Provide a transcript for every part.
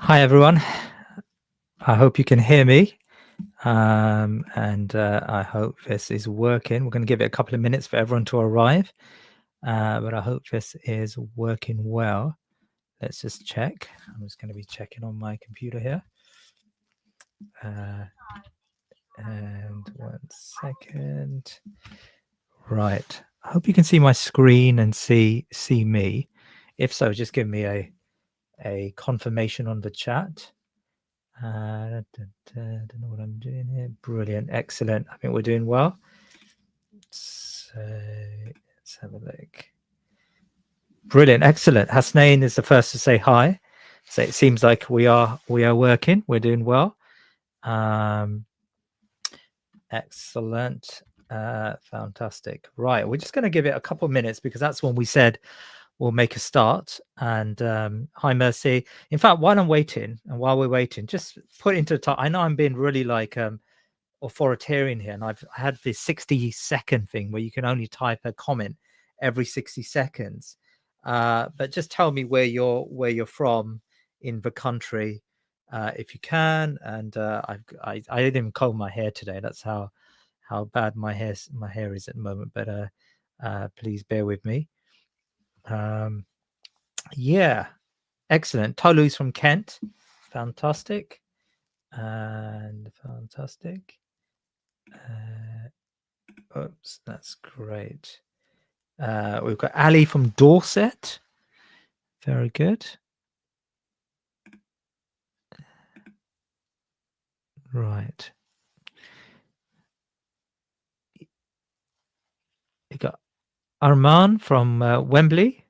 Hi, everyone. I hope you can hear me. And I hope this is working. We're going to give it a couple of minutes for everyone to arrive. But I hope this is working well. Let's just check. I'm just going to be checking on my computer here. And 1 second. Right. I hope you can see my screen and see me. If so, just give me a confirmation on the chat. Don't know what I'm doing here. Brilliant. Excellent. I think we're doing well. So let's have a look. Brilliant. Excellent. Hasnain is the first to say hi. So it seems like we are working. We're doing well. Excellent. Fantastic. Right. We're just going to give it a couple of minutes because that's when we said we'll make a start. And hi, Mercy. In fact, while we're waiting, just put into the time. I know I'm being really like authoritarian here, and I had this 60-second thing where you can only type a comment every 60 seconds. But just tell me where you're from in the country, if you can. And I didn't even comb my hair today. That's how bad my hair is at the moment. But please bear with me. Yeah, excellent. Tolu's from Kent. Fantastic. And fantastic. Oops, that's great. We've got Ali from Dorset. Very good. Right. You got Arman from Wembley.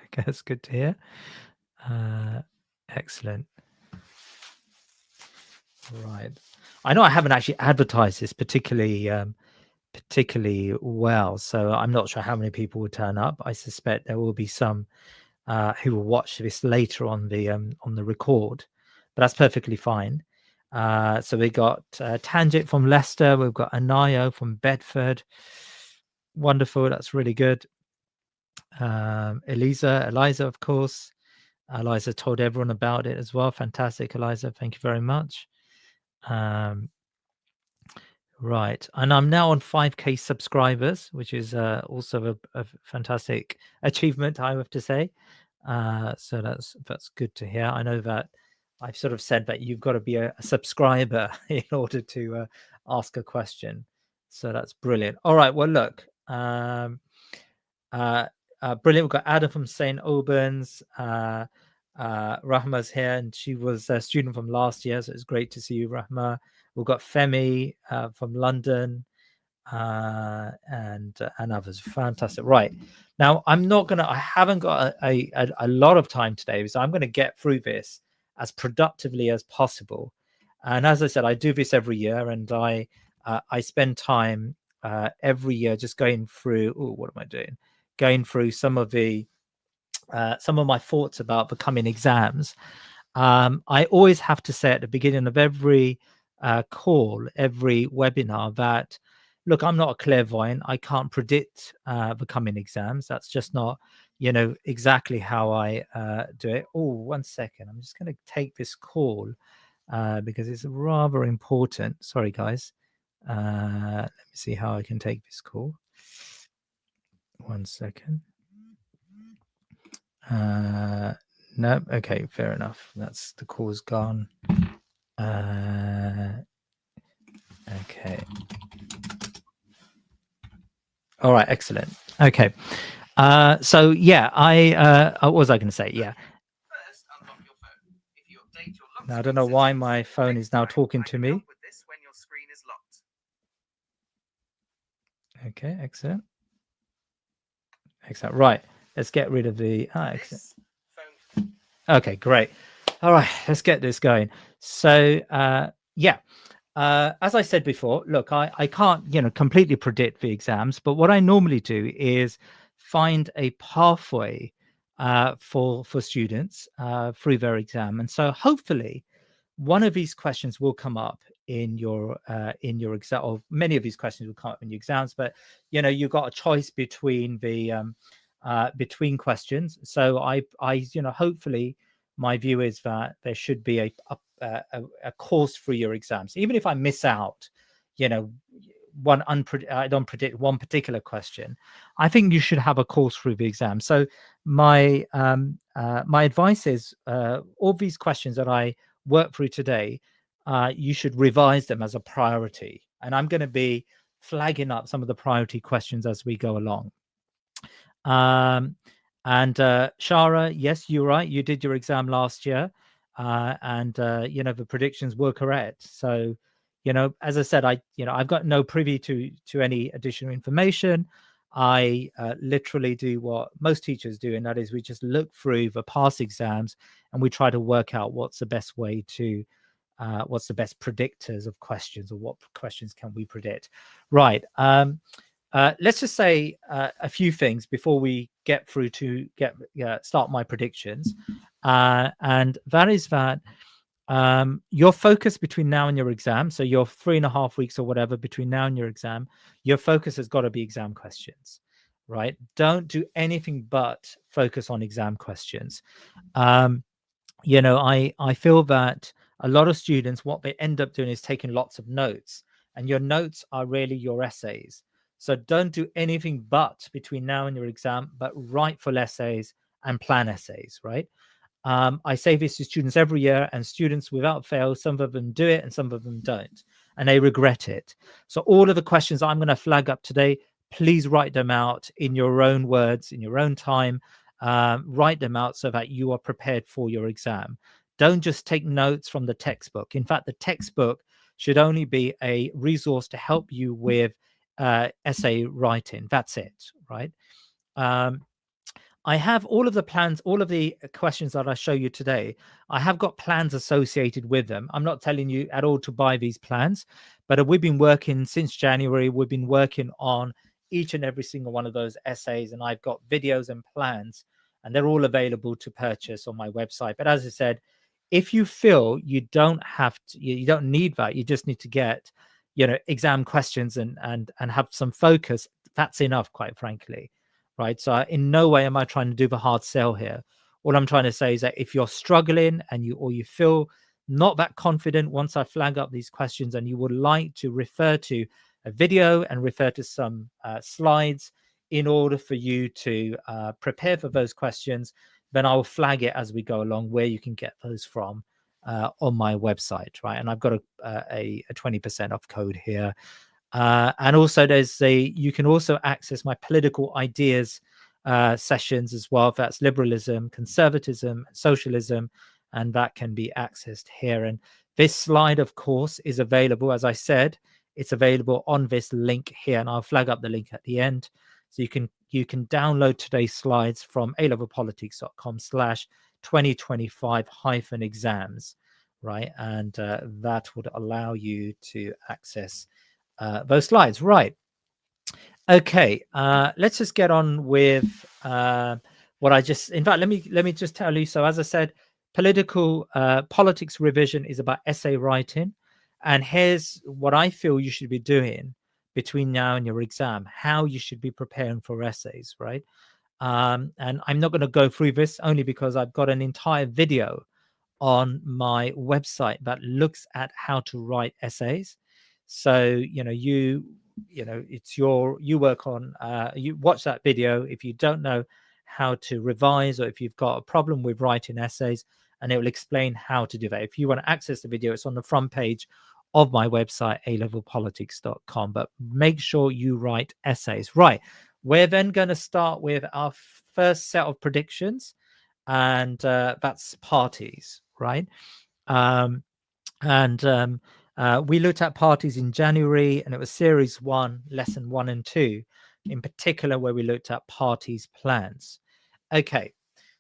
Okay, that's good to hear. Excellent. Right. I know I haven't actually advertised this particularly well, so I'm not sure how many people will turn up. I suspect there will be some who will watch this later on the record, but that's perfectly fine. So we got Tanjit from Leicester. We've got Anayo from Bedford. Wonderful. That's really good. Eliza, of course. Eliza told everyone about it as well. Fantastic, Eliza. Thank you very much. Right. And I'm now on 5K subscribers, which is also a fantastic achievement, I have to say. So that's good to hear. I know that I've sort of said that you've got to be a subscriber in order to ask a question. So that's brilliant. All right. Well, look, brilliant. We've got Ada from St. Albans. Rahma's here, and she was a student from last year, so it's great to see you, Rahma. We've got Femi from London, and others. Fantastic. Right. Now, I haven't got a lot of time today, so I'm going to get through this as productively as possible. And as I said, I do this every year, and I spend time every year just going through, what am I doing? Going through some of my thoughts about becoming exams. I always have to say at the beginning of every call, every webinar, that look, I'm not a clairvoyant. I can't predict becoming exams. That's just not, exactly how I do it. Oh, 1 second. I'm just going to take this call because it's rather important. Sorry, guys. Let me see how I can take this call. 1 second. No, okay, fair enough. That's the call's gone. Okay. All right, excellent. Okay. So yeah, what was I going to say? Yeah. Now I don't know why my phone is now talking to me. Okay, excellent. Excellent. Right. Let's get rid of the excellent. Okay, great. All right, let's get this going. So yeah. As I said before, look, I can't, completely predict the exams, but what I normally do is find a pathway for students through their exam. And so hopefully one of these questions will come up in your exam, or many of these questions will come up in your exams, but you've got a choice between the between questions. So I hopefully my view is that there should be a course for your exams. Even if I miss out, you know, I don't predict one particular question, I think you should have a course through the exam. So my my advice is all these questions that I work through today, you should revise them as a priority. And I'm going to be flagging up some of the priority questions as we go along. And Shara, yes, you're right. You did your exam last year, and you know, the predictions were correct. So, you know, as I said, I've got no privy to any additional information. I literally do what most teachers do, and that is we just look through the past exams and we try to work out what's the best way to what's the best predictors of questions, or what questions can we predict. Right. Let's just say a few things before we get through to start my predictions, and that is that your focus between now and your exam, so your 3.5 weeks or whatever between now and your exam, your focus has got to be exam questions, right? Don't do anything but focus on exam questions. You know, I feel that a lot of students, what they end up doing is taking lots of notes, and your notes are really your essays. So don't do anything but between now and your exam, but write full essays and plan essays, right? I say this to students every year, and students without fail, some of them do it and some of them don't, and they regret it. So all of the questions I'm going to flag up today, please write them out in your own words, in your own time. Write them out so that you are prepared for your exam. Don't just take notes from the textbook. In fact, the textbook should only be a resource to help you with essay writing. That's it, right? I have all of the plans, all of the questions that I show you today. I have got plans associated with them. I'm not telling you at all to buy these plans, but we've been working since January. We've been working on each and every single one of those essays, and I've got videos and plans, and they're all available to purchase on my website. But as I said, if you feel you don't have to, you don't need that, you just need to get, you know, exam questions and have some focus, that's enough, quite frankly. Right. So in no way am I trying to do the hard sell here. All I'm trying to say is that if you're struggling and you feel not that confident once I flag up these questions, and you would like to refer to a video and refer to some slides in order for you to prepare for those questions, then I'll flag it as we go along where you can get those from on my website. Right. And I've got a 20% off code here. And also you can also access my political ideas sessions as well. That's liberalism, conservatism, socialism, and that can be accessed here. And this slide, of course, is available. As I said, it's available on this link here, and I'll flag up the link at the end. So you can download today's slides from alevelpolitics.com/2025-exams, right? And that would allow you to access those slides. Right. Okay. Let's just get on with what I just, in fact, let me just tell you. So as I said, politics revision is about essay writing. And here's what I feel you should be doing between now and your exam, how you should be preparing for essays, right? And I'm not going to go through this only because I've got an entire video on my website that looks at how to write essays. So you work on you watch that video if you don't know how to revise, or if you've got a problem with writing essays, and it will explain how to do that. If you want to access the video, it's on the front page of my website, alevelpolitics.com. But make sure you write essays. Right, we're then going to start with our first set of predictions, and that's parties, right? We looked at parties in January, and it was series 1, lesson 1 and 2 in particular, where we looked at parties' plans. Okay,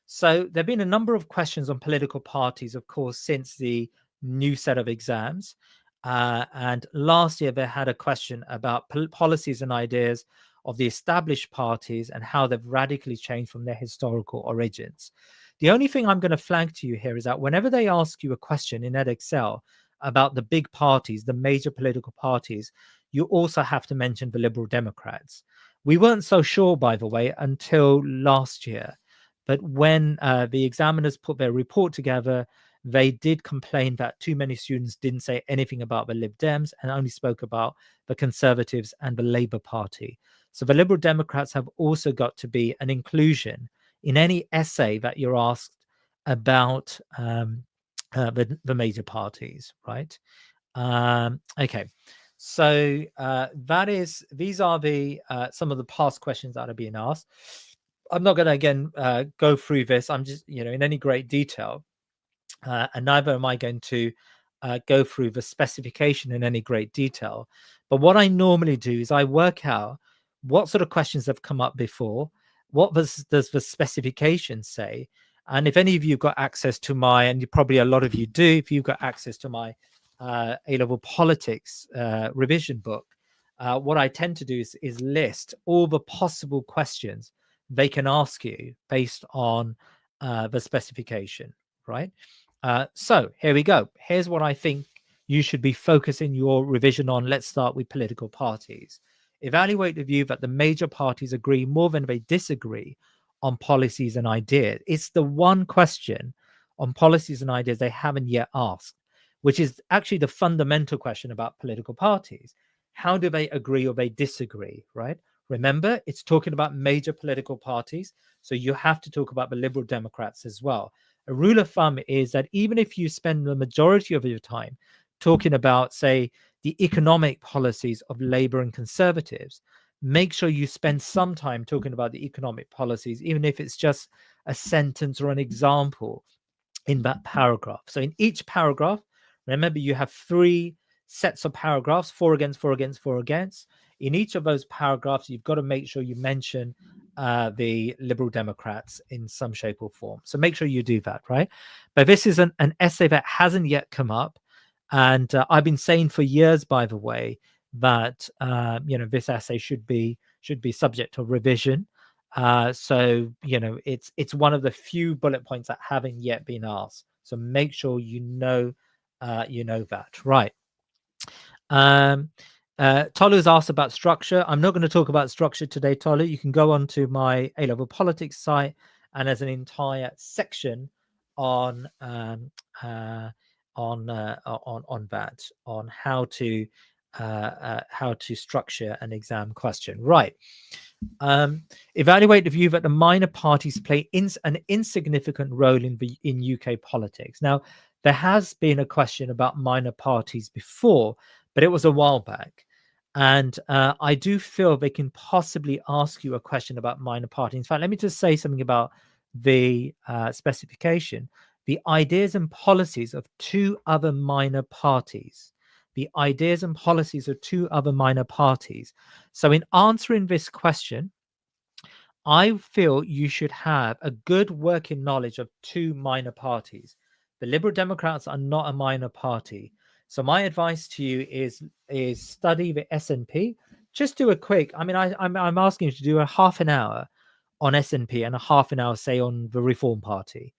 so there have been a number of questions on political parties, of course, since the new set of exams. And last year, they had a question about policies and ideas of the established parties and how they've radically changed from their historical origins. The only thing I'm going to flag to you here is that whenever they ask you a question in Edexcel about the big parties, the major political parties, you also have to mention the Liberal Democrats. We weren't so sure, by the way, until last year. But when the examiners put their report together, they did complain that too many students didn't say anything about the Lib Dems and only spoke about the Conservatives and the Labour Party. So the Liberal Democrats have also got to be an inclusion in any essay that you're asked about the major parties, right? Okay, so these are the some of the past questions that are being asked. I'm not going to again go through this. I'm just in any great detail, and neither am I going to go through the specification in any great detail. But what I normally do is I work out what sort of questions have come up before, what does the specification say, and if any of you got access to my, and probably a lot of you do, if you've got access to my A-level politics revision book, what I tend to do is list all the possible questions they can ask you based on the specification, right? So here we go. Here's what I think you should be focusing your revision on. Let's start with political parties. Evaluate the view that the major parties agree more than they disagree on policies and ideas. It's the one question on policies and ideas they haven't yet asked, which is actually the fundamental question about political parties. How do they agree or they disagree, right? Remember, it's talking about major political parties, so you have to talk about the Liberal Democrats as well. A rule of thumb is that even if you spend the majority of your time talking about, say, the economic policies of Labour and Conservatives, make sure you spend some time talking about the economic policies, even if it's just a sentence or an example in that paragraph. So in each paragraph, remember you have 3 sets of paragraphs, 4 against, 4 against, 4 against. In each of those paragraphs, you've got to make sure you mention the Liberal Democrats in some shape or form. So make sure you do that, right? But this is an essay that hasn't yet come up. And I've been saying for years, by the way, that this essay should be subject to revision. So it's one of the few bullet points that haven't yet been asked. So make sure you know that, right? Tolu's asked about structure. I'm not going to talk about structure today, Tolu. You can go on to my A-level politics site, and there's an entire section on that, on how to structure an exam question. Right. Evaluate the view that the minor parties play an insignificant role in UK politics. Now, there has been a question about minor parties before, but it was a while back. And I do feel they can possibly ask you a question about minor parties. In fact, let me just say something about the specification. The ideas and policies of 2 other minor parties. The ideas and policies of 2 other minor parties. So in answering this question, I feel you should have a good working knowledge of 2 minor parties. The Liberal Democrats are not a minor party. So my advice to you is study the SNP. Just do a quick. I mean, I'm asking you to do a half an hour on SNP and a half an hour, say, on the Reform Party,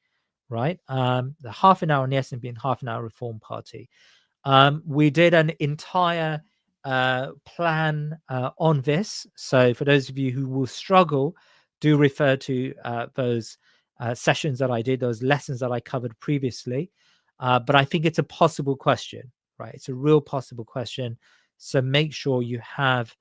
right? The half an hour on the SNP and half an hour Reform Party. We did an entire plan on this. So for those of you who will struggle, do refer to those sessions that I did, those lessons that I covered previously. But I think it's a possible question, right? It's a real possible question. So make sure you have,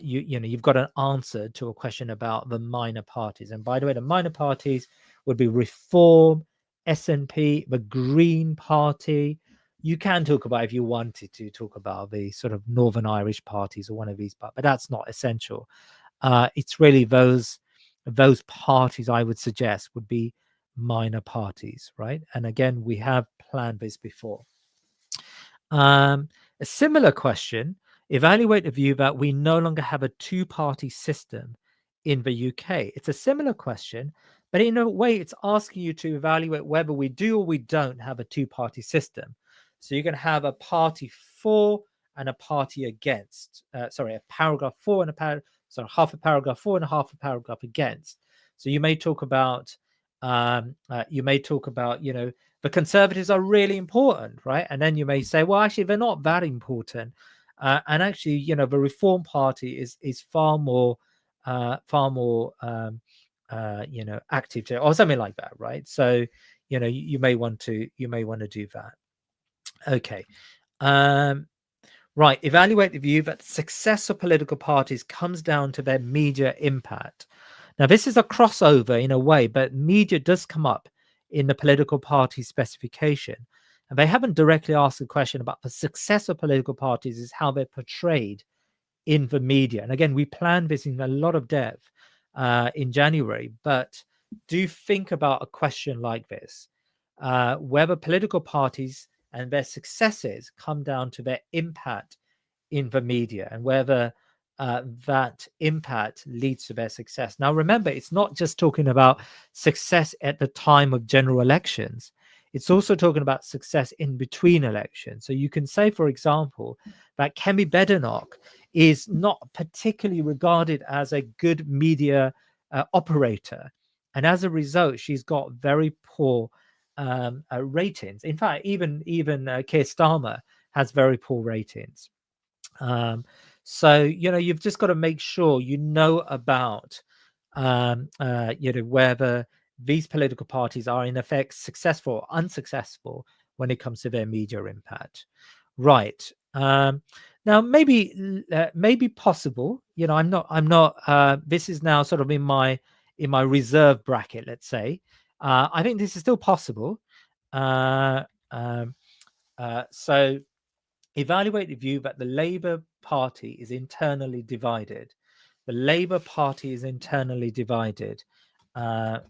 you've got an answer to a question about the minor parties. And by the way, the minor parties would be Reform, SNP, the Green Party. You can talk about, if you wanted to talk about, the sort of Northern Irish parties or one of these, but that's not essential. It's really those parties I would suggest would be minor parties, right? And again, we have planned this before. A similar question: evaluate the view that we no longer have a 2-party system in the UK. It's a similar question, but in a way, it's asking you to evaluate whether we do or we don't have a 2-party system. So you're going to have a party for and a party against. A paragraph for and half a paragraph for and a half a paragraph against. So you may talk about, the Conservatives are really important, right? And then you may say, well, actually, they're not that important. And actually, the Reform Party is far more active or something like that, right? So you may want to do that. Okay. Right. Evaluate the view that success of political parties comes down to their media impact. Now, this is a crossover in a way, but media does come up in the political party specification. And they haven't directly asked the question about the success of political parties is how they're portrayed in the media. And again, we plan this in a lot of depth in January, but do think about a question like this, whether political parties and their successes come down to their impact in the media and whether that impact leads to their success. Now, remember, it's not just talking about success at the time of general elections. It's also talking about success in between elections. So you can say, for example, that Kemi Badenoch is not particularly regarded as a good media operator. And as a result, she's got very poor ratings. In fact, even Keir Starmer has very poor ratings. So you've just got to make sure about whether these political parties are in effect successful or unsuccessful when it comes to their media impact. Right. Now maybe possible. I'm not. This is now sort of in my reserve bracket. Let's say. I think this is still possible. So evaluate the view that the Labour Party is internally divided. The Labour Party is internally divided. When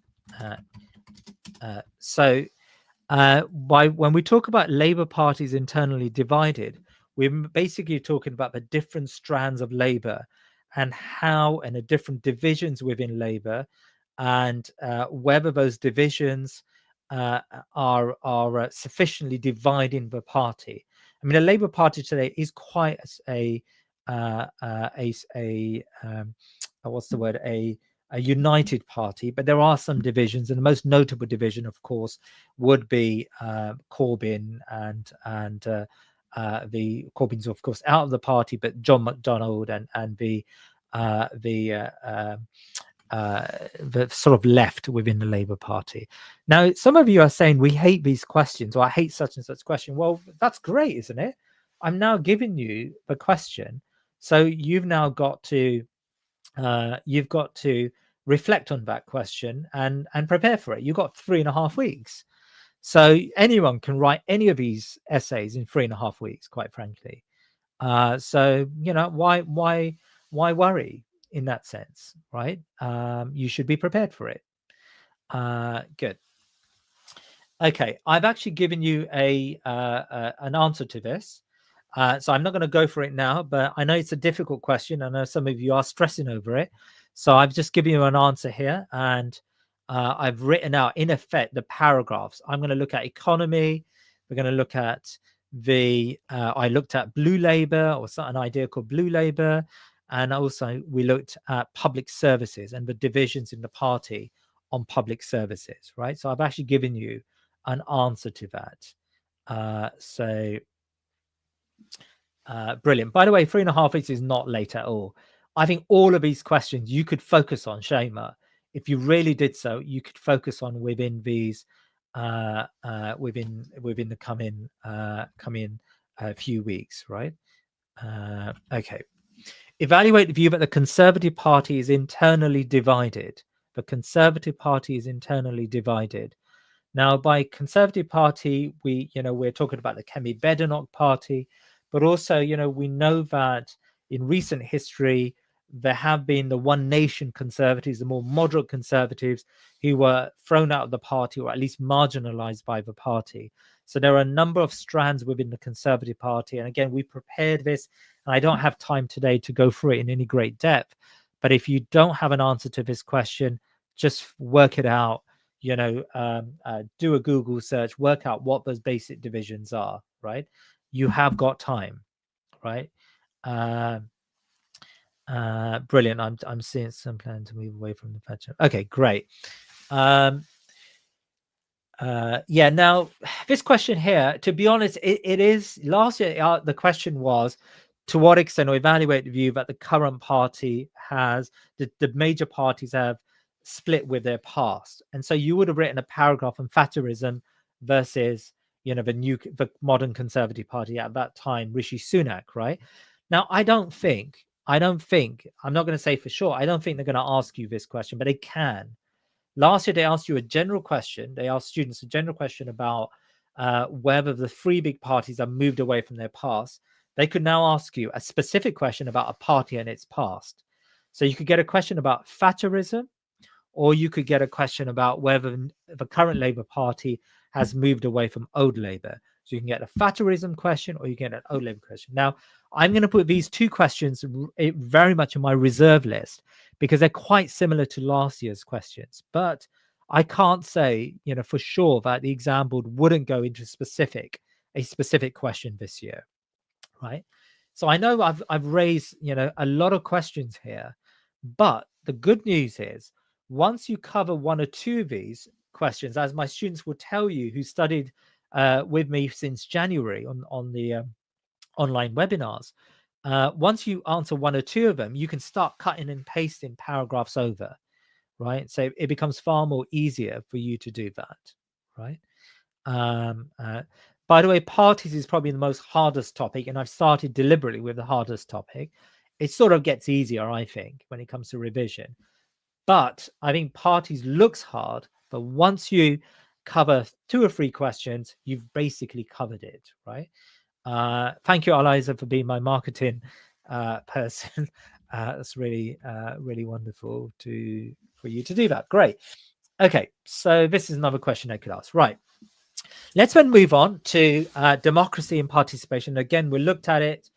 we talk about Labour Party is internally divided, we're basically talking about the different strands of Labour and how and the different divisions within Labour and whether those divisions are sufficiently dividing the party. I mean, the Labour Party today is quite what's the word? A united party, but there are some divisions, and the most notable division, of course, would be Corbyn and the Corbyn's, of course, out of the party, but John McDonnell and the sort of left within the Labour Party. Now, some of you are saying we hate these questions, or I hate such and such question. Well, that's great, isn't it? I'm now giving you the question, so you've now got to reflect on that question and prepare for it. You've got 3.5 weeks, so anyone can write any of these essays in 3.5 weeks, quite frankly. So why worry in that sense, right? You should be prepared for it. Good. Okay, I've actually given you an answer to this. So I'm not going to go for it now, but I know it's a difficult question. I know some of you are stressing over it. So I've just given you an answer here, and I've written out, in effect, the paragraphs. I'm going to look at economy. We're going to look at I looked at blue Labour, or an idea called blue Labour. And also we looked at public services and the divisions in the party on public services, right? So I've actually given you an answer to that. Brilliant. By the way, 3.5 weeks is not late at all. I think all of these questions you could focus on, Shema. If you really did so, you could focus on within these within the coming few weeks, right? Okay. Evaluate the view that the Conservative Party is internally divided. The Conservative Party is internally divided. Now, by Conservative Party, we're talking about the Kemi Badenoch Party, but also, we know that in recent history, there have been the One Nation Conservatives, the more moderate Conservatives, who were thrown out of the party or at least marginalized by the party. So there are a number of strands within the Conservative Party. And again, we prepared this, and I don't have time today to go through it in any great depth. But if you don't have an answer to this question, just work it out. Do a Google search, work out what those basic divisions are, right? You have got time, right? Brilliant. I'm seeing some plan to move away from the patch. Okay, great. Yeah, now this question here, to be honest, it is last year the question was, to what extent, or evaluate the view that the current party has, the major parties have split with their past. And so you would have written a paragraph on Thatcherism versus, the modern Conservative Party at that time, Rishi Sunak, right? Now, I'm not going to say for sure, I don't think they're going to ask you this question, but they can. Last year, they asked you a general question. They asked students a general question about whether the three big parties have moved away from their past. They could now ask you a specific question about a party and its past. So you could get a question about Thatcherism, or you could get a question about whether the current Labour Party has moved away from old Labour. So you can get a Thatcherism question, or you get an old Labour question. Now, I'm going to put these two questions very much in my reserve list because they're quite similar to last year's questions. But I can't say, for sure that the exam board wouldn't go into a specific question this year, right? So I know I've raised, a lot of questions here, but the good news is once you cover one or two of these questions, as my students will tell you who studied with me since January on the online webinars, once you answer one or two of them, you can start cutting and pasting paragraphs over, right? So it becomes far more easier for you to do that, right? By the way, parties is probably the most hardest topic, and I've started deliberately with the hardest topic. It sort of gets easier, I think, when it comes to revision. But I think parties looks hard, but once you cover two or three questions, you've basically covered it, right? Thank you, Eliza, for being my marketing person. It's really, really wonderful for you to do that. Great. Okay, so this is another question I could ask. Right. Let's then move on to democracy and participation. Again, we looked at it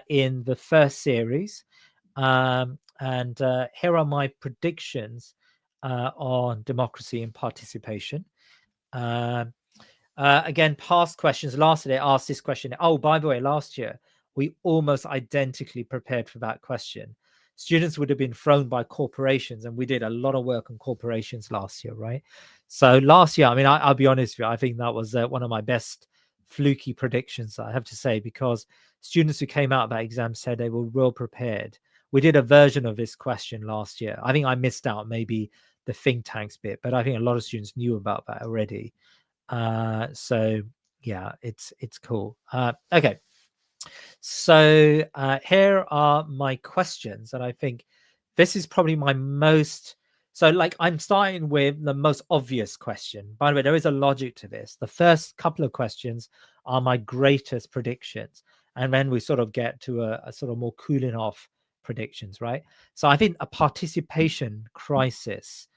in the first series. And here are my predictions on democracy and participation. Again, past questions. Last year, I asked this question. Oh, by the way, last year, we almost identically prepared for that question. Students would have been thrown by corporations, and we did a lot of work on corporations last year, right? So last year, I mean, I'll be honest with you, I think that was one of my best fluky predictions, I have to say, because students who came out of that exam said they were well prepared. We did a version of this question last year. I think I missed out maybe the think tanks bit, but I think a lot of students knew about that already. So yeah, it's cool. Okay. So here are my questions, and I think this is probably my most, so like I'm starting with the most obvious question. By the way, there is a logic to this. The first couple of questions are my greatest predictions, and then we sort of get to a sort of more cooling off predictions, right? So I think a participation crisis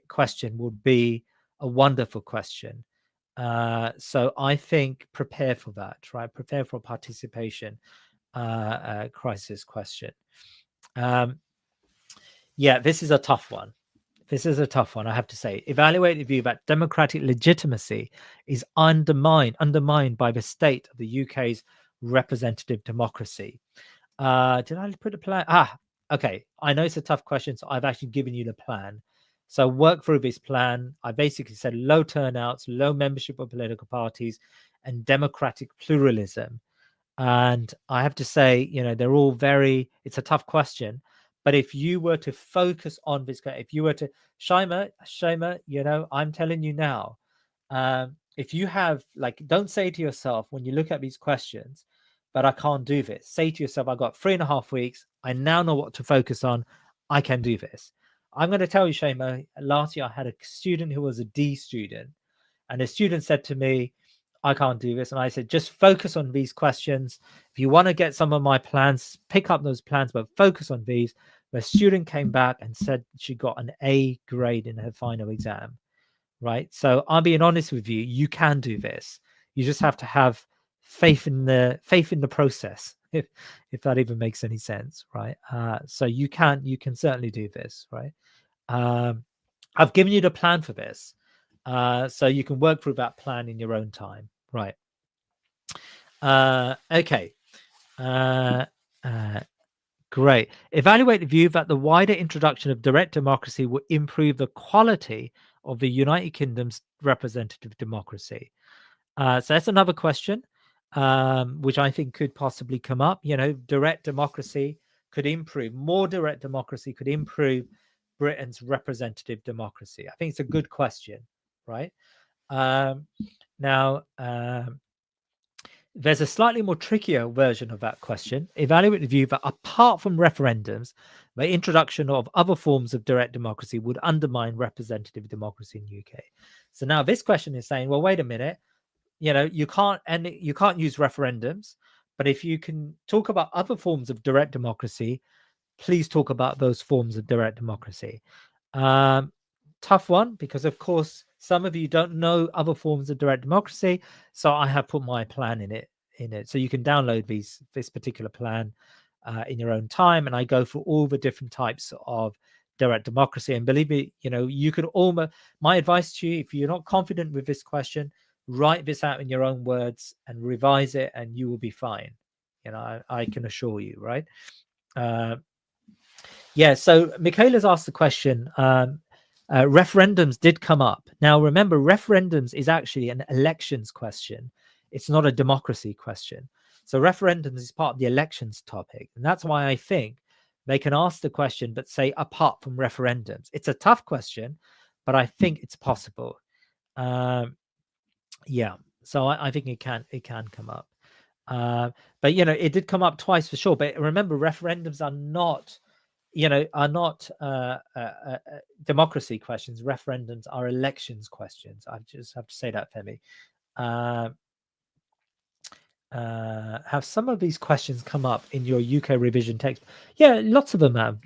question would be a wonderful question. So I think prepare for that, right? Prepare for participation crisis question. Yeah, this is a tough one. This is a tough one, I have to say. Evaluate the view that democratic legitimacy is undermined by the state of the UK's representative democracy. Did I put a plan? Okay. I know it's a tough question, so I've actually given you the plan. So work through this plan. I basically said low turnouts, low membership of political parties, and democratic pluralism. And I have to say, they're all it's a tough question. But if you were to focus on this, if you were to, Shaima, I'm telling you now, if you have, don't say to yourself when you look at these questions, but I can't do this. Say to yourself, I've got 3.5 weeks. I now know what to focus on. I can do this. I'm going to tell you, Shaima, last year I had a student who was a D student, and the student said to me, I can't do this. And I said, just focus on these questions. If you want to get some of my plans, pick up those plans, but focus on these. The student came back and said she got an A grade in her final exam, right? So I'm being honest with you. You can do this. You just have to have faith in the process, if that even makes any sense, right? So you can certainly do this, right? I've given you the plan for this, so you can work through that plan in your own time, right? Okay. Great. Evaluate the view that the wider introduction of direct democracy will improve the quality of the United Kingdom's representative democracy. So that's another question, which I think could possibly come up. Direct democracy could improve. More direct democracy could improve Britain's representative democracy? I think it's a good question, right? Now, there's a slightly more trickier version of that question. Evaluate the view that apart from referendums, the introduction of other forms of direct democracy would undermine representative democracy in the UK. So now this question is saying, well, wait a minute, you can't use referendums, but if you can talk about other forms of direct democracy, please talk about those forms of direct democracy. Tough one, because of course some of you don't know other forms of direct democracy, so I have put my plan in it, so you can download this particular plan in your own time, and I go through all the different types of direct democracy. And believe me, you can almost, my advice to you, if you're not confident with this question, write this out in your own words and revise it, and you will be fine. I can assure you, right? Yeah, so Michaela's asked the question. Referendums did come up. Now, remember, referendums is actually an elections question. It's not a democracy question. So referendums is part of the elections topic. And that's why I think they can ask the question, but say apart from referendums. It's a tough question, but I think it's possible. Yeah, so I think it can come up. But, it did come up twice for sure. But remember, referendums are not democracy questions. Referendums are elections questions. I just have to say that, Femi. Have some of these questions come up in your UK revision text? Yeah, lots of them have.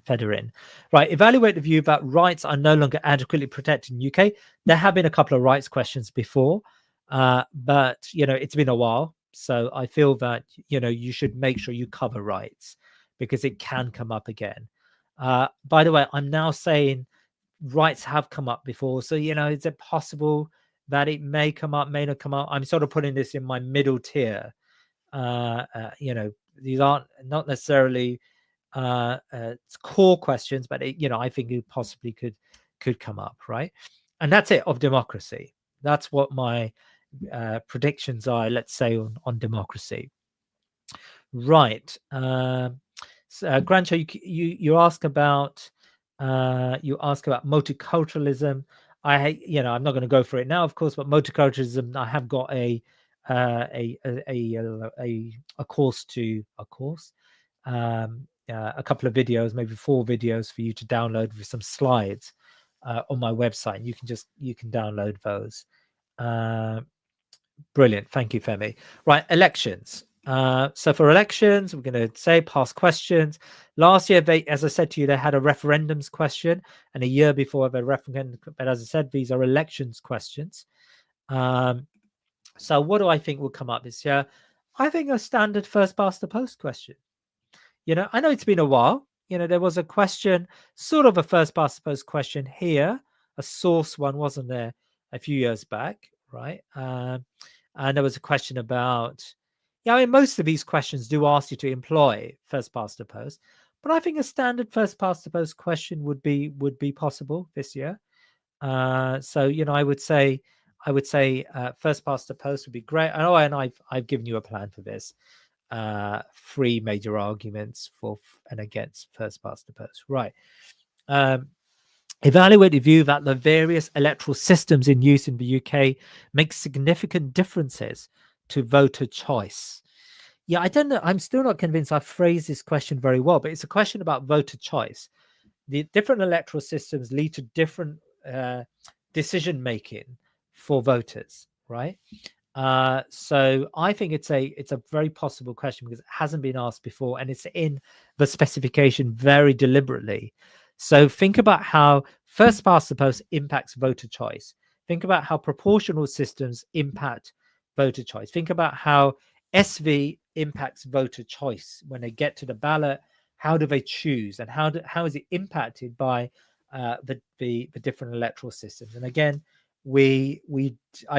Federin. Right. Evaluate the view that rights are no longer adequately protected in UK. There have been a couple of rights questions before, but it's been a while. So I feel that you should make sure you cover rights, because it can come up again. By the way, I'm now saying rights have come up before. So, is it possible that it may come up, may not come up? I'm sort of putting this in my middle tier. These aren't not necessarily core questions, but I think it possibly could come up, right? And that's it of democracy. That's what my predictions are, let's say, on democracy. Right. Grancho, you ask about multiculturalism. I'm not going to go for it now, of course, but multiculturalism, I have got a couple of videos, maybe 4 videos for you to download with some slides on my website. You can download those. Brilliant. Thank you, Femi. Right, elections. So for elections, we're going to say past questions. Last year, as I said to you, they had a referendums question, and a year before the referendum. But as I said, these are elections questions. So what do I think will come up this year? I think a standard first past the post question. I know it's been a while. There was a question, sort of a first past the post question here, a source one, wasn't there, a few years back, right? And there was a question about, most of these questions do ask you to employ first past the post, but I think a standard first past the post question would be possible this year. So I would say first past the post would be great. And I've given you a plan for this. 3 major arguments for and against first past the post. Right. Evaluate the view that the various electoral systems in use in the UK make significant differences to voter choice. Yeah, I don't know. I'm still not convinced I've phrased this question very well, but it's a question about voter choice. The different electoral systems lead to different decision making for voters, right? So I think it's a very possible question, because it hasn't been asked before, and it's in the specification very deliberately. So think about how first past the post impacts voter choice. Think about how proportional systems impact voter choice. Think about how SV impacts voter choice when they get to the ballot. How do they choose, and how is it impacted by the different electoral systems? And again, I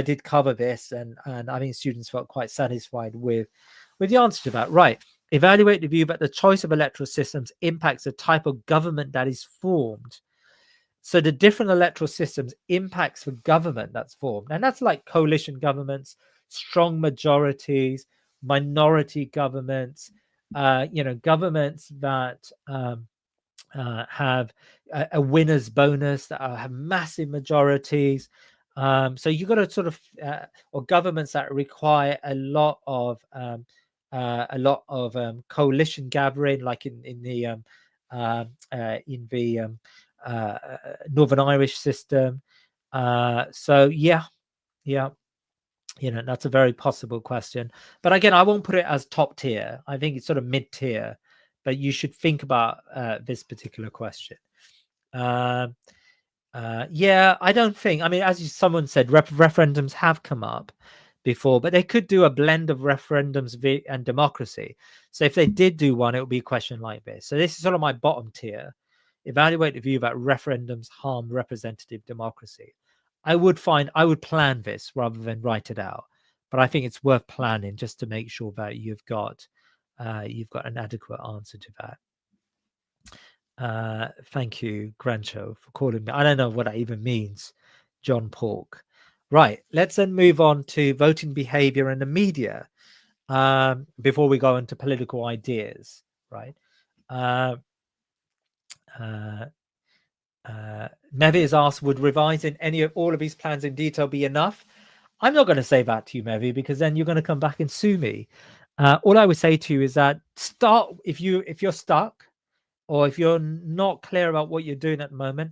did cover this, and I think students felt quite satisfied with the answer to that. Right. Evaluate the view that the choice of electoral systems impacts the type of government that is formed. So the different electoral systems impacts the government that's formed. And that's like coalition governments, strong majorities, minority governments, governments that have a winner's bonus, that have massive majorities. So you've got to sort of, or governments that require a lot of coalition gathering, like in the Northern Irish system. So yeah, that's a very possible question. But again, I won't put it as top tier. I think it's sort of mid tier. But you should think about this particular question. Yeah, I don't think. I mean, as someone said, referendums have come up before, but they could do a blend of referendums and democracy. So if they did do one, it would be a question like this. So this is sort of my bottom tier. Evaluate the view that referendums harm representative democracy. I would plan this rather than write it out, but I think it's worth planning just to make sure that you've got an adequate answer to that. Thank you, Grancho, for calling me. I don't know what that even means, John Pork. Right, let's then move on to voting behavior in the media before we go into political ideas, right? Mevi has asked, would revising all of these plans in detail be enough? I'm not going to say that to you, Mevi, because then you're going to come back and sue me. All I would say to you is that if you're stuck, or if you're not clear about what you're doing at the moment,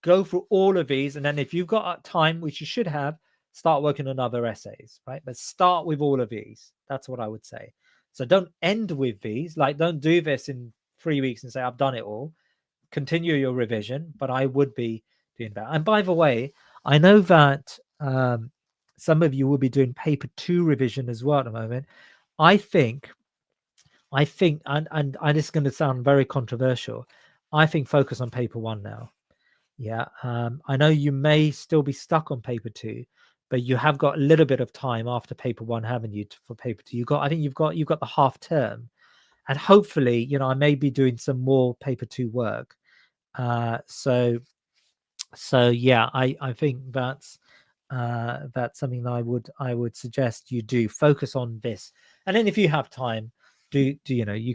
go through all of these, and then if you've got time, which you should have, start working on other essays, right? But start with all of these. That's what I would say. So don't end with these. Like, don't do this in 3 weeks and say, I've done it all. Continue your revision, but I would be doing that. And by the way, I know that some of you will be doing paper 2 revision as well at the moment. I think, and this is going to sound very controversial, I think focus on paper 1 now. Yeah, I know you may still be stuck on paper 2, but you have got a little bit of time after paper 1, haven't you, for paper 2? I think you've got the half term, and hopefully, I may be doing some more paper 2 work. So yeah, I think that's something that I would suggest you do. Focus on this, and then if you have time, you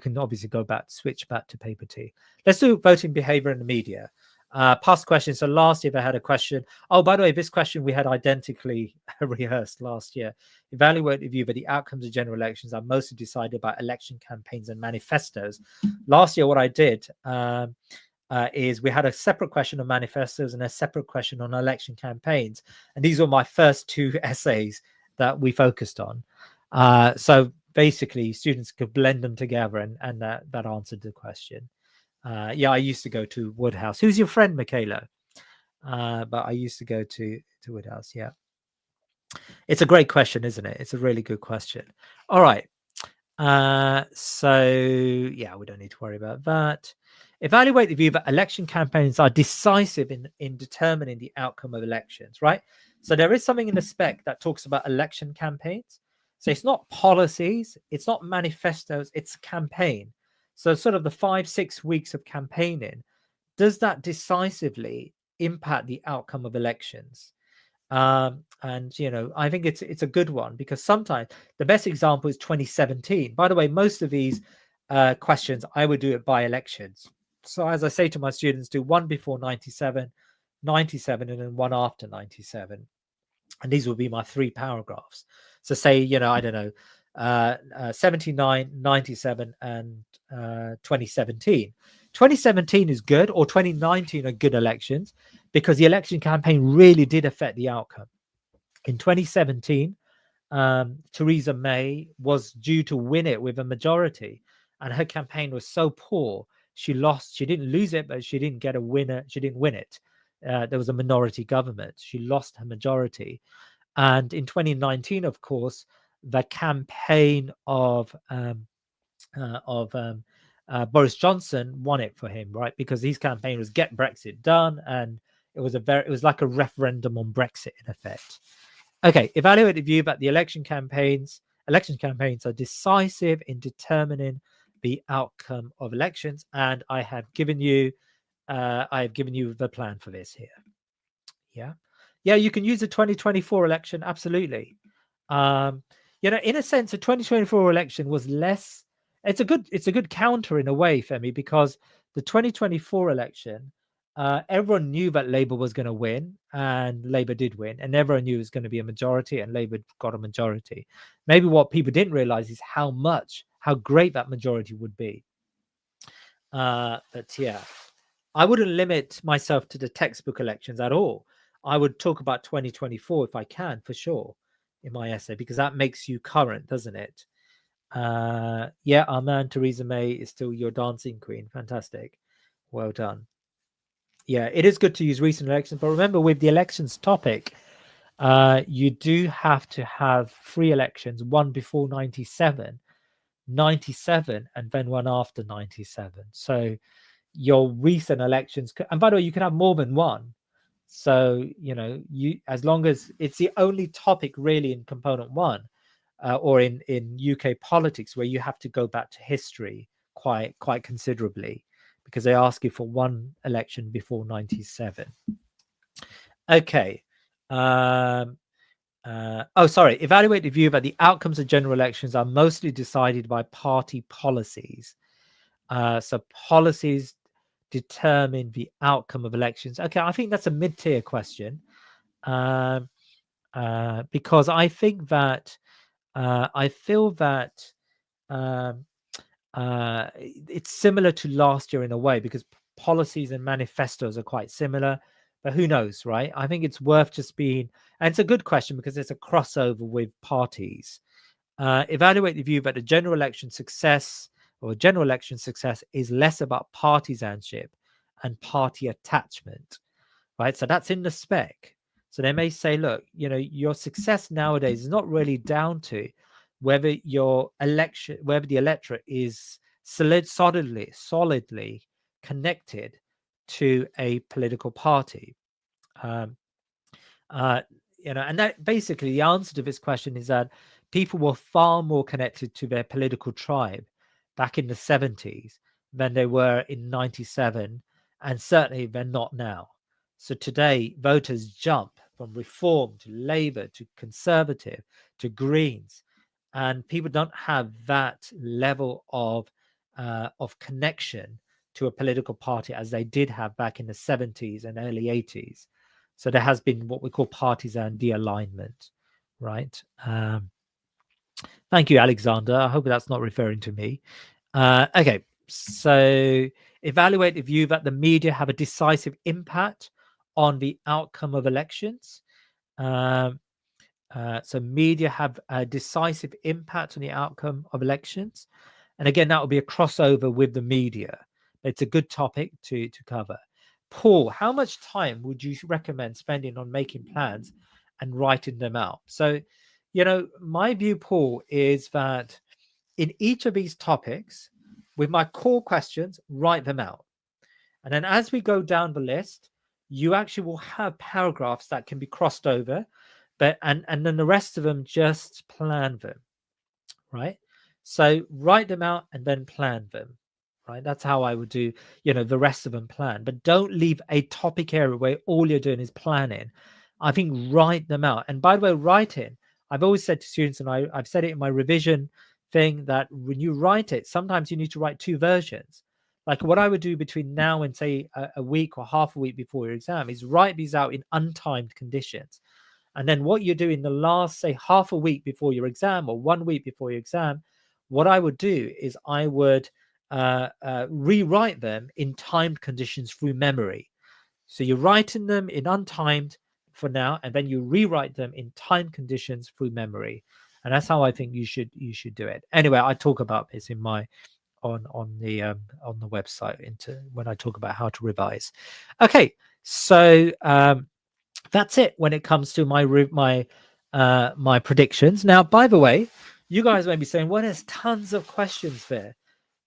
can obviously switch back to paper 2. Let's do voting behavior in the media. Past questions. So last year I had a question. Oh, by the way, this question we had identically rehearsed last year. Evaluate the view that the outcomes of general elections are mostly decided by election campaigns and manifestos. Last year, what I did is we had a separate question on manifestos and a separate question on election campaigns. And these were my first 2 essays that we focused on. So basically, students could blend them together, and that answered the question. Yeah, I used to go to Woodhouse. Who's your friend, Michaela? But I used to go to Woodhouse. Yeah, it's a great question, isn't it? It's a really good question. All right. So yeah, we don't need to worry about that. Evaluate the view that election campaigns are decisive in determining the outcome of elections, right? So there is something in the spec that talks about election campaigns. So it's not policies, it's not manifestos, it's campaign. So sort of the 5-6 weeks of campaigning, does that decisively impact the outcome of elections? And I think it's a good one, because sometimes the best example is 2017. By the way, most of these questions I would do it by elections. So as I say to my students, do one before 97, 97, and then one after 97. And these will be my 3 paragraphs. So say, I don't know, 79, 97, and 2017. 2017 is good, or 2019 are good elections, because the election campaign really did affect the outcome. In 2017, Theresa May was due to win it with a majority, and her campaign was so poor, she lost. She didn't lose it, but she didn't get a winner. She didn't win it. There was a minority government. She lost her majority. And in 2019, of course, the campaign of Boris Johnson won it for him, right? Because his campaign was get Brexit done, and it was like a referendum on Brexit in effect. Okay, evaluate the view that the election campaigns are decisive in determining the outcome of elections, and I have given you the plan for this here. Yeah, you can use the 2024 election, absolutely. In a sense, the 2024 election was less. It's a good counter in a way, Femi, because the 2024 election, everyone knew that Labour was going to win, and Labour did win, and everyone knew it was going to be a majority, and Labour got a majority. Maybe what people didn't realize is how great that majority would be. But yeah, I wouldn't limit myself to the textbook elections at all. I would talk about 2024 if I can, for sure, in my essay, because that makes you current, doesn't it? Yeah, our man Theresa May is still your dancing queen. Fantastic. Well done. Yeah, it is good to use recent elections, but remember, with the elections topic, you do have to have 3 elections, one before 97, 97, and then one after 97. So your recent elections, and by the way, you can have more than one. So, you, as long as it's the only topic really in component 1, or in UK politics, where you have to go back to history quite considerably, because they ask you for one election before 97. Okay. Oh, sorry. Evaluate the view that the outcomes of general elections are mostly decided by party policies. So policies determine the outcome of elections. Okay, I think that's a mid-tier question, because I think that I feel that it's similar to last year in a way, because policies and manifestos are quite similar, but who knows, right? I think it's worth just being, and it's a good question because there's a crossover with parties. Evaluate the view that the general election success is less about partisanship and party attachment, right? So that's in the spec. So they may say, look, your success nowadays is not really down to whether the electorate is solidly connected to a political party. And that basically the answer to this question is that people were far more connected to their political tribe back in the 70s than they were in 97, and certainly they're not now. So today, voters jump from Reform to Labour to Conservative to Greens, and people don't have that level of connection to a political party as they did have back in the 70s and early 80s. So there has been what we call partisan de-alignment, right? Thank you, Alexander. I hope that's not referring to me. Okay, so evaluate the view that the media have a decisive impact on the outcome of elections. So media have a decisive impact on the outcome of elections. And again, that will be a crossover with the media. It's a good topic to cover. Paul, how much time would you recommend spending on making plans and writing them out? So, my view, Paul, is that in each of these topics, with my core questions, write them out. And then as we go down the list, you actually will have paragraphs that can be crossed over, and then the rest of them, just plan them, right? So write them out and then plan them, right? That's how I would do, the rest of them plan. But don't leave a topic area where all you're doing is planning. I think write them out. And by the way, writing, I've always said to students, and I've said it in my revision thing, that when you write it, sometimes you need to write 2 versions. Like what I would do between now and say a week or half a week before your exam is write these out in untimed conditions. And then what you do in the last, say, half a week before your exam or 1 week before your exam, what I would do is I would rewrite them in timed conditions through memory. So you're writing them in untimed for now, and then you rewrite them in timed conditions through memory. And that's how I think you should do it. Anyway, I talk about this in my on the website when I talk about how to revise. Okay, so that's it when it comes to my predictions. Now, by the way, you guys may be saying, well, there's tons of questions there.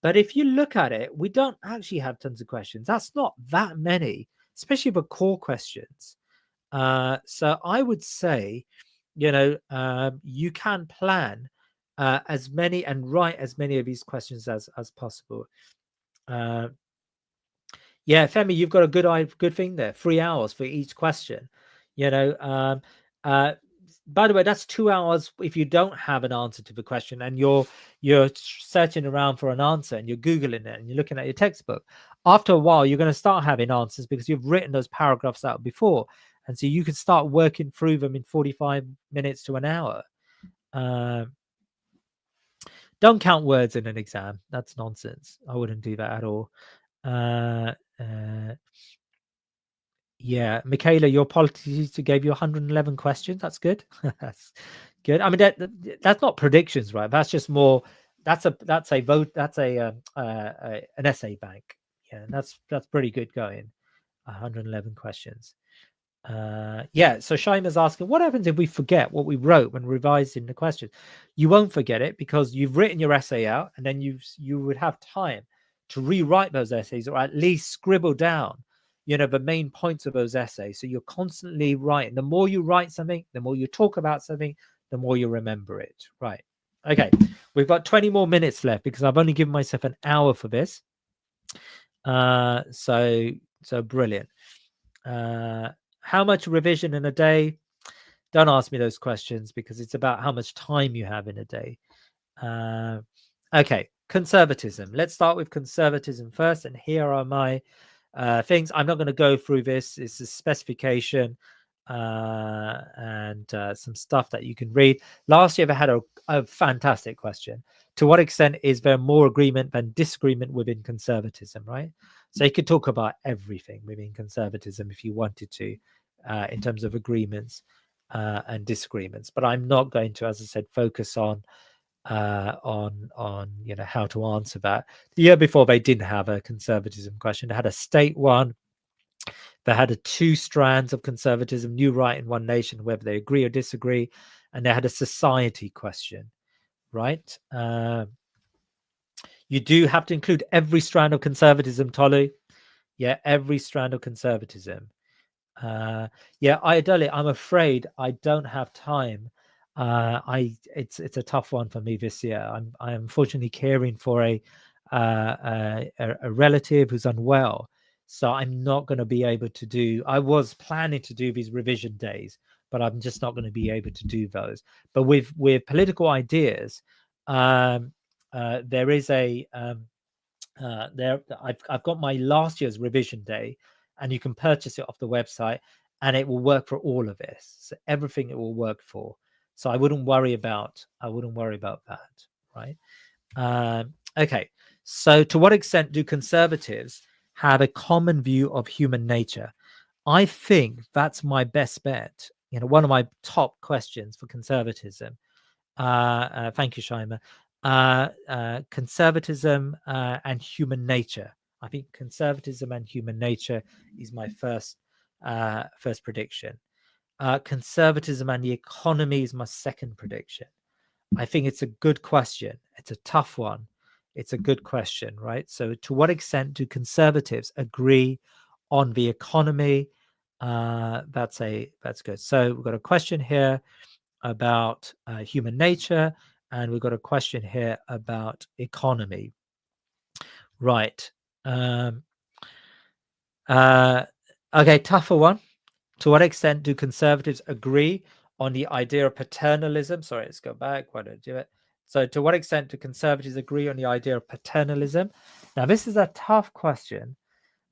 But if you look at it, we don't actually have tons of questions. That's not that many, especially for core questions. So I would say, you can plan as many and write as many of these questions as possible. Yeah, Femi, you've got a good thing there. 3 hours for each question. By the way, that's 2 hours if you don't have an answer to the question and you're searching around for an answer and you're Googling it and you're looking at your textbook. after a while, you're going to start having answers because you've written those paragraphs out before. And so you can start working through them in 45 minutes to an hour. Don't count words in an exam. That's nonsense. I wouldn't do that at all. Yeah, Michaela, your politics teacher gave you 111 questions. That's good. That's good. I mean, that's not predictions, right? That's just more. That's a vote. That's an essay bank. Yeah, that's pretty good going. 111 questions. Yeah, so Shaima's asking, what happens if we forget what we wrote when revising the question? You won't forget it because you've written your essay out, and then you would have time to rewrite those essays, or at least scribble down, the main points of those essays. So you're constantly writing. The more you write something, the more you talk about something, the more you remember it. Right. Okay, we've got 20 more minutes left because I've only given myself an hour for this. So brilliant. How much revision in a day? Don't ask me those questions because it's about how much time you have in a day. Okay, conservatism. Let's start with conservatism first. And here are my things. I'm not going to go through this. It's a specification and some stuff that you can read. Last year, I had a fantastic question. To what extent is there more agreement than disagreement within conservatism, right? So you could talk about everything within conservatism if you wanted to, in terms of agreements and disagreements. But I'm not going to, as I said, focus on how to answer that. The year before, they didn't have a conservatism question. They had a state one. They had 2 strands of conservatism: new right in one nation, whether they agree or disagree, and they had a society question, right? You do have to include every strand of conservatism, Tolu. Yeah, every strand of conservatism. Yeah, I'm afraid I don't have time. It's a tough one for me this year. I'm unfortunately caring for a relative who's unwell, so I'm not going to be able to do. I was planning to do these revision days, but I'm just not going to be able to do those. But with political ideas, there is a I've got my last year's revision day, and you can purchase it off the website, and it will work for all of this. So everything it will work for. So I wouldn't worry about that, right? Okay. So to what extent do conservatives have a common view of human nature? I think that's my best bet. One of my top questions for conservatism. Thank you, Shaima. Conservatism and human nature. I think conservatism and human nature is my first prediction. Conservatism and the economy is my second prediction. I think it's a good question. It's a tough one. It's a good question, right? So to what extent do conservatives agree on the economy? That's good. So we've got a question here about human nature, and we've got a question here about economy. Right. Okay, tougher one. To what extent do conservatives agree on the idea of paternalism? Sorry, let's go back. Why don't I do it? So to what extent do conservatives agree on the idea of paternalism? Now, this is a tough question,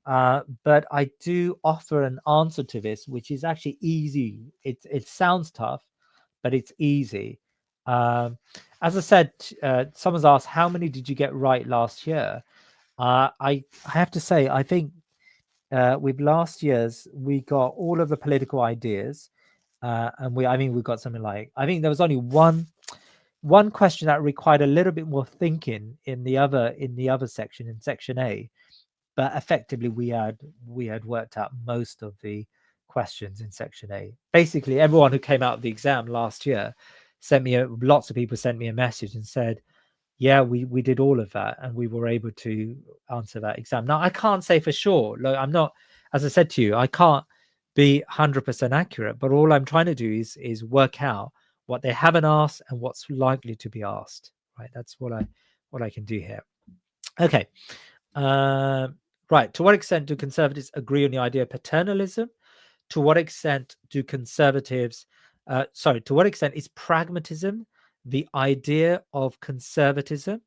but I do offer an answer to this, which is actually easy. It sounds tough, but it's easy. As I said, someone's asked, how many did you get right last year? I have to say, I think with last year's, we got all of the political ideas, and we got something like, I think there was only one question that required a little bit more thinking in the other section, in section A, but effectively we had worked out most of the questions in section A. Basically, everyone who came out of the exam last year lots of people sent me a message and said, yeah, we did all of that, and we were able to answer that exam. Now, I can't say for sure. Look, I'm not, as I said to you, I can't be 100% accurate, but all I'm trying to do is work out what they haven't asked and what's likely to be asked, right? That's what I can do here. Okay. Right. To what extent do conservatives agree on the idea of paternalism? To what extent do conservatives, to what extent is pragmatism the idea of conservatism,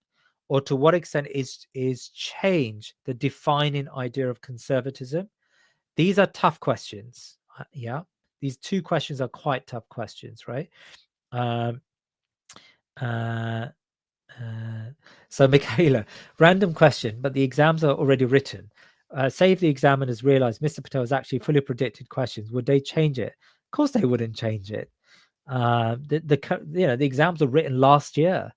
or to what extent is change the defining idea of conservatism? These are tough questions. Yeah, these two questions are quite tough questions, right? Um, uh, so Michaela, random question, but the exams are already written. Say if the examiners realize Mr. Patel has actually fully predicted questions, would they change it? Of course they wouldn't change it. The exams are written last year.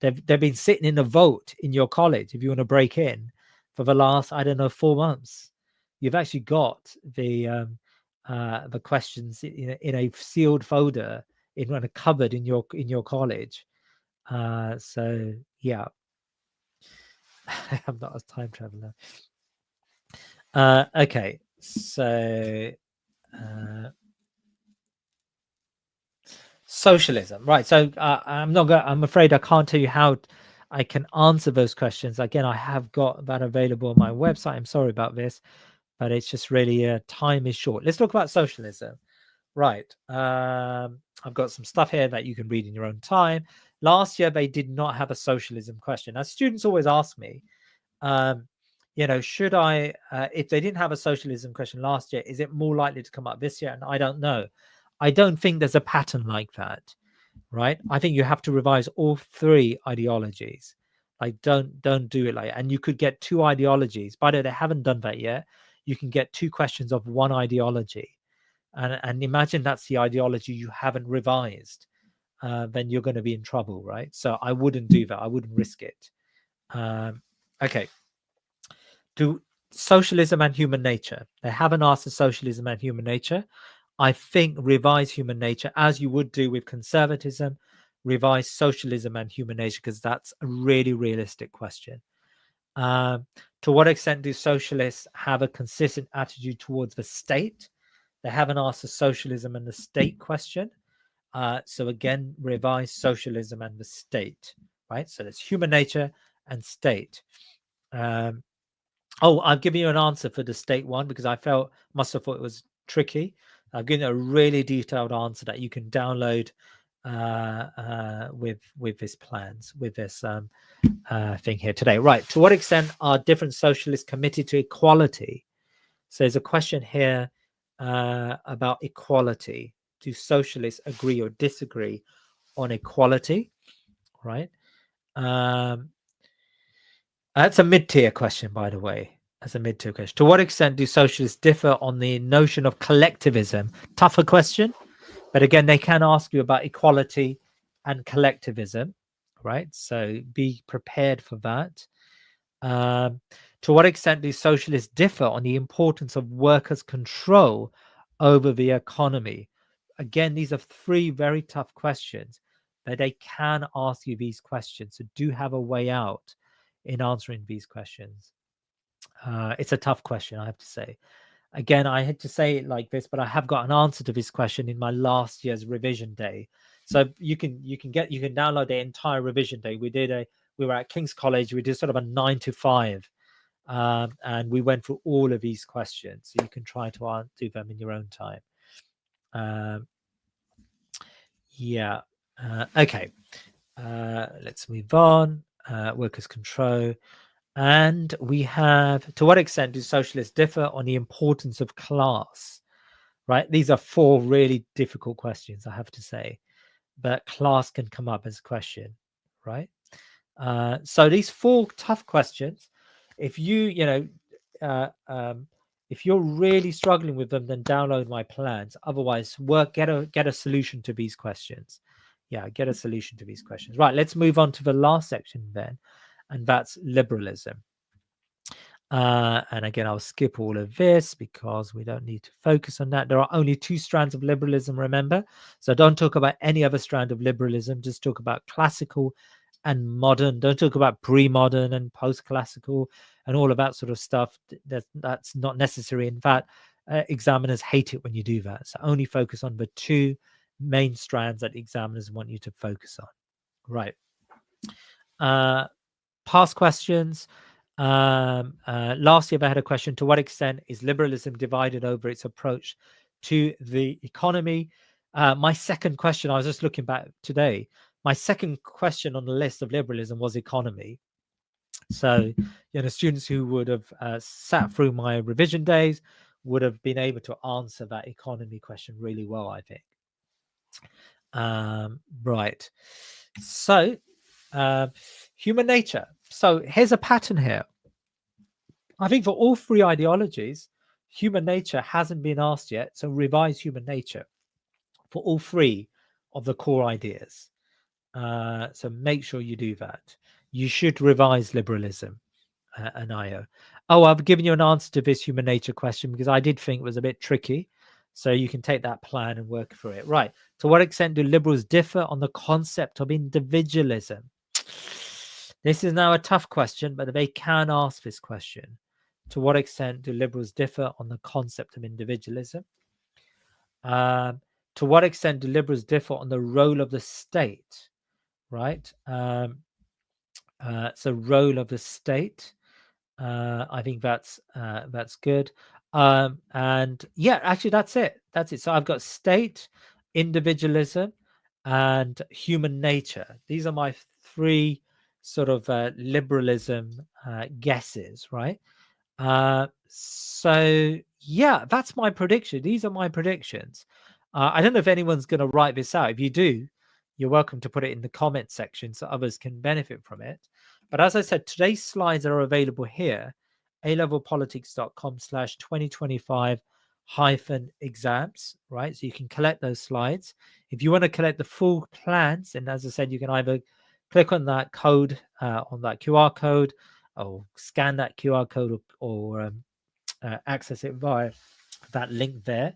They've been sitting in a vote in your college if you want to break in for the last, I don't know, 4 months. You've actually got the questions in a sealed folder in a cupboard in your college. So yeah, I'm not a time traveler. Okay, so socialism, right? So I'm afraid I can't tell you how I can answer those questions. Again, I have got that available on my website. I'm sorry about this, but it's just really time is short. Let's talk about socialism. Right. I've got some stuff here that you can read in your own time. Last year, they did not have a socialism question. Now, students always ask me, should I, if they didn't have a socialism question last year, is it more likely to come up this year? And I don't know. I don't think there's a pattern like that, right? I think you have to revise all three ideologies. Like, don't do it like that. And you could get two ideologies. By the way, they haven't done that yet. You can get two questions of one ideology. And imagine that's the ideology you haven't revised. Then you're going to be in trouble, right? So I wouldn't do that. I wouldn't risk it. Okay. Do socialism and human nature. They haven't asked the socialism and human nature. I think revise human nature as you would do with conservatism, revise socialism and human nature, because that's a really realistic question. To what extent do socialists have a consistent attitude towards the state? They haven't asked the socialism and the state question. So again, revise socialism and the state, right? So there's human nature and state. I'll give you an answer for the state one because I must have thought it was tricky. I've given a really detailed answer that you can download with this plans, with this thing here today. Right. To what extent are different socialists committed to equality? So there's a question here about equality. Do socialists agree or disagree on equality? Right. That's a mid-tier question, by the way. That's a mid-tier question. To what extent do socialists differ on the notion of collectivism? Tougher question. But again, they can ask you about equality and collectivism, right? So be prepared for that. To what extent do socialists differ on the importance of workers' control over the economy? Again, these are three very tough questions, but they can ask you these questions. So do have a way out in answering these questions. It's a tough question, I have to say. Again, I had to say it like this, but I have got an answer to this question in my last year's revision day. So you can download the entire revision day. We were at King's College. We did sort of a 9 to 5, and we went through all of these questions. So you can try to do them in your own time. Yeah. Okay. Let's move on. Workers' control. And we have, to what extent do socialists differ on the importance of class? Right? These are four really difficult questions, I have to say. But class can come up as a question, right? So these four tough questions, if if you're really struggling with them, then download my plans. Otherwise, get a solution to these questions. Yeah, get a solution to these questions. Right, let's move on to the last section then, and that's liberalism. And again, I'll skip all of this because we don't need to focus on that. There are only two strands of liberalism, remember? So don't talk about any other strand of liberalism. Just talk about classical and modern. Don't talk about pre-modern and post-classical and all of that sort of stuff. That's not necessary. In fact, examiners hate it when you do that. So only focus on the two main strands that examiners want you to focus on. Right. Past questions. Last year, I had a question: to what extent is liberalism divided over its approach to the economy? My second question, I was just looking back today. my second question on the list of liberalism was economy. So, students who would have sat through my revision days would have been able to answer that economy question really well, I think. Right. So, human nature. So here's a pattern here. I think for all three ideologies, human nature hasn't been asked yet. So revise human nature for all three of the core ideas. So make sure you do that. You should revise liberalism and IO. Oh, I've given you an answer to this human nature question because I did think it was a bit tricky. So you can take that plan and work through it. Right. To what extent do liberals differ on the concept of individualism? This is now a tough question, but they can ask this question. To what extent do liberals differ on the concept of individualism? To what extent do liberals differ on the role of the state? Right. So role of the state. I think that's good. And yeah, actually, that's it. That's it. So I've got state, individualism, and human nature. These are my three sort of liberalism guesses, right? So yeah, that's my prediction. These are my predictions. I don't know if anyone's going to write this out. If you do, you're welcome to put it in the comment section so others can benefit from it. But as I said, today's slides are available here, alevelpolitics.com/2025-exams, right? So you can collect those slides. If you want to collect the full plans, and as I said, you can either click on that code, on that QR code, or scan that QR code, or access it via that link there.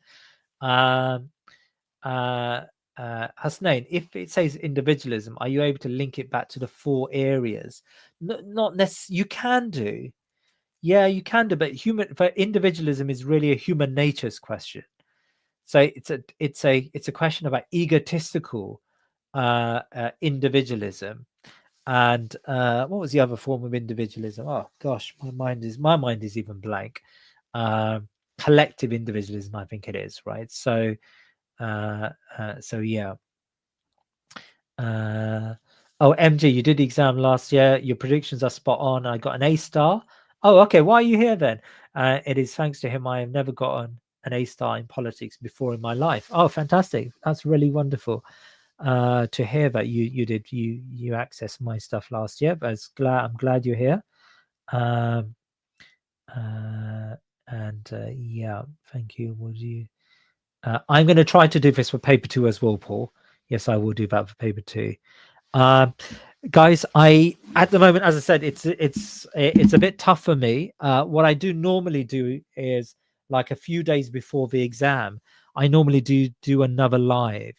Hasnain, if it says individualism, are you able to link it back to the 4 areas? Not necessarily. You can do, yeah, you can do, but individualism is really a human nature's question. So it's a question about egotistical individualism. And what was the other form of individualism? Oh gosh, my mind is even blank. Collective individualism, I think it is, right? So yeah. Oh, MG, you did the exam last year. Your predictions are spot on. I got an A star. Oh, okay. Why are you here then? It is thanks to him I have never gotten an A star in politics before in my life. Oh, fantastic. That's really wonderful to hear that you accessed my stuff last year. But I'm glad you're here. Yeah, thank you. Would you? I'm going to try to do this for paper 2 as well, Paul. Yes, I will do that for paper 2. Guys, at the moment, as I said, it's a bit tough for me. What I do normally do is, like, a few days before the exam, I normally do another live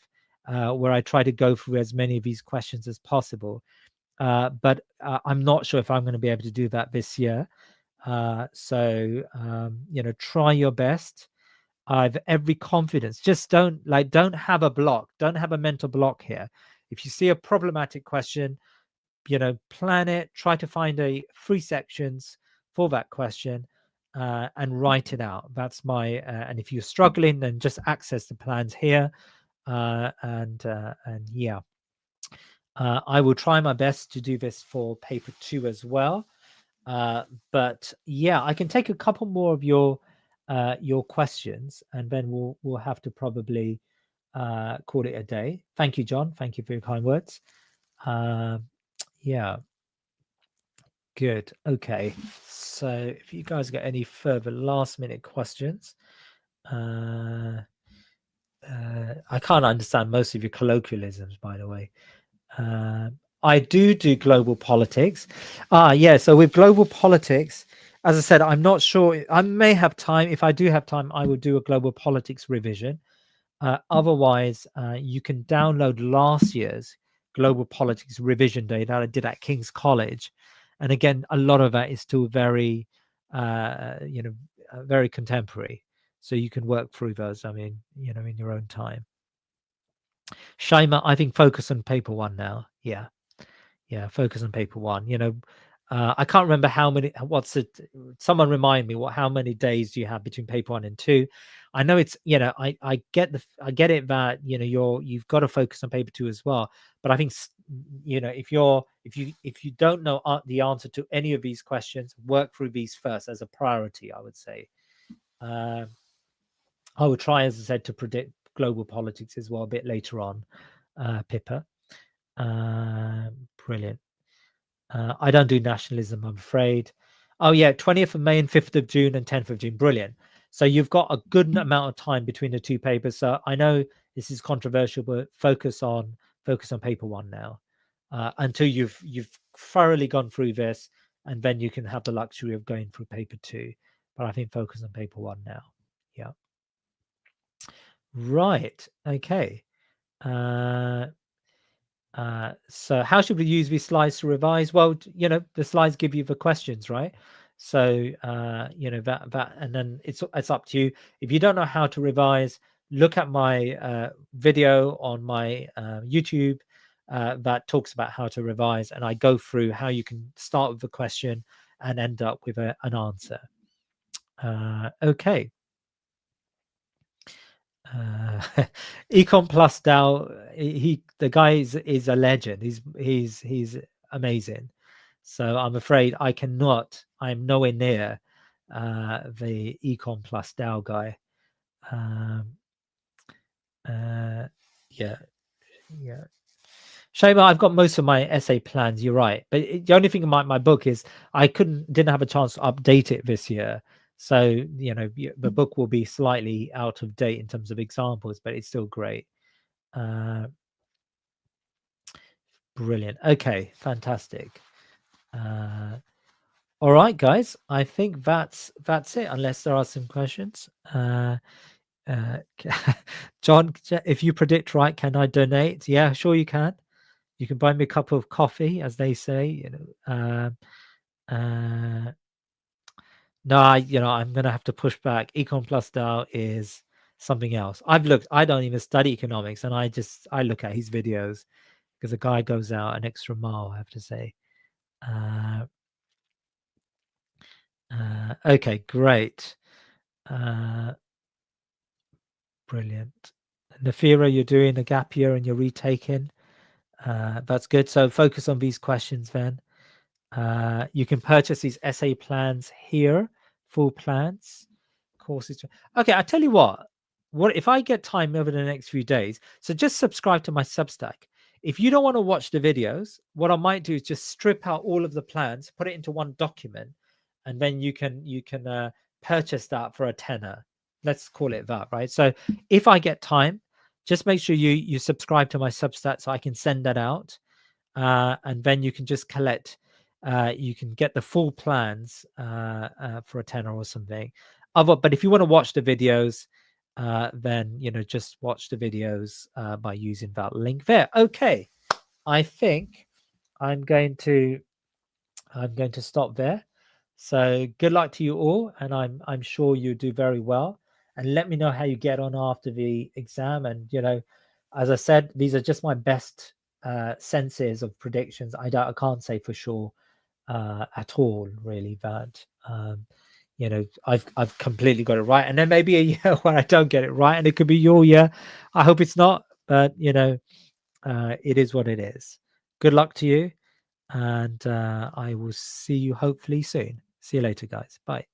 where I try to go through as many of these questions as possible. But I'm not sure if I'm going to be able to do that this year. So try your best. I've every confidence. Just don't have a block. Don't have a mental block here. If you see a problematic question, plan it. Try to find 3 sections for that question and write it out. That's my. And if you're struggling, then just access the plans here. And yeah, I will try my best to do this for paper 2 as well. But yeah, I can take a couple more of your questions, and then we'll have to probably call it a day. Thank you, John. Thank you for your kind words. Yeah, good. Okay, so if you guys got any further last minute questions, I can't understand most of your colloquialisms, by the way. I do global politics. Yeah, so with global politics, as I said, I'm not sure. I may have time. If I do have time, I will do a global politics revision. Otherwise, you can download last year's global politics revision day that I did at King's College. And again, a lot of that is still very, very contemporary. So you can work through those, in your own time. Shaima, I think focus on paper 1 now. Yeah, focus on paper 1. I can't remember how many. What's it? Someone remind me. How many days do you have between paper 1 and 2? I know it's. I get it that you've got to focus on paper 2 as well. But I think if you don't know the answer to any of these questions, work through these first as a priority, I would say. I will try, as I said, to predict global politics as well a bit later on, Pippa. Brilliant. I don't do nationalism, I'm afraid. Oh yeah, 20th of May and 5th of June and 10th of June. Brilliant. So you've got a good amount of time between the two papers. So I know this is controversial, but focus on paper one now, until you've thoroughly gone through this, and then you can have the luxury of going through paper two. But I think focus on paper one now. Yeah. Right. Okay. So how should we use these slides to revise? Well, the slides give you the questions, right? So that and then it's up to you. If you don't know how to revise, look at my video on my YouTube that talks about how to revise, and I go through how you can start with a question and end up with an answer. Okay. Econ Plus Dow, the guy is a legend. He's amazing. So I'm afraid I'm nowhere near the Econ Plus Dow guy. Yeah. Shame I've got most of my essay plans. You're right, but the only thing in my book is I didn't have a chance to update it this year. So the book will be slightly out of date in terms of examples, but it's still great. Brilliant. Okay, fantastic. All right, guys. I think that's it. Unless there are some questions. John, if you predict right, can I donate? Yeah, sure you can. You can buy me a cup of coffee, as they say. No, I'm gonna have to push back. Econ Plus Dow is something else. I don't even study economics, and I look at his videos because the guy goes out an extra mile, I have to say. Okay, great. Brilliant. Nafira, you're doing a gap year and you're retaking. That's good. So focus on these questions then. You can purchase these essay plans here, full plans, courses. Okay, I tell you what if I get time over the next few days, so just subscribe to my Substack. If you don't want to watch the videos, what I might do is just strip out all of the plans, put it into one document, and then you can purchase that for a tenner. Let's call it that, right? So if I get time, just make sure you subscribe to my Substack so I can send that out, and then you can just collect. You can get the full plans for a tenner or something. But if you want to watch the videos, then just watch the videos by using that link there. Okay, I think I'm going to stop there. So good luck to you all, and I'm sure you do very well. And let me know how you get on after the exam. And as I said, these are just my best senses of predictions. I can't say for sure at all, really, that I've completely got it right. And then maybe a year where I don't get it right, and it could be your year. I hope it's not, but it is what it is. Good luck to you, and I will see you hopefully soon. See you later, guys. Bye.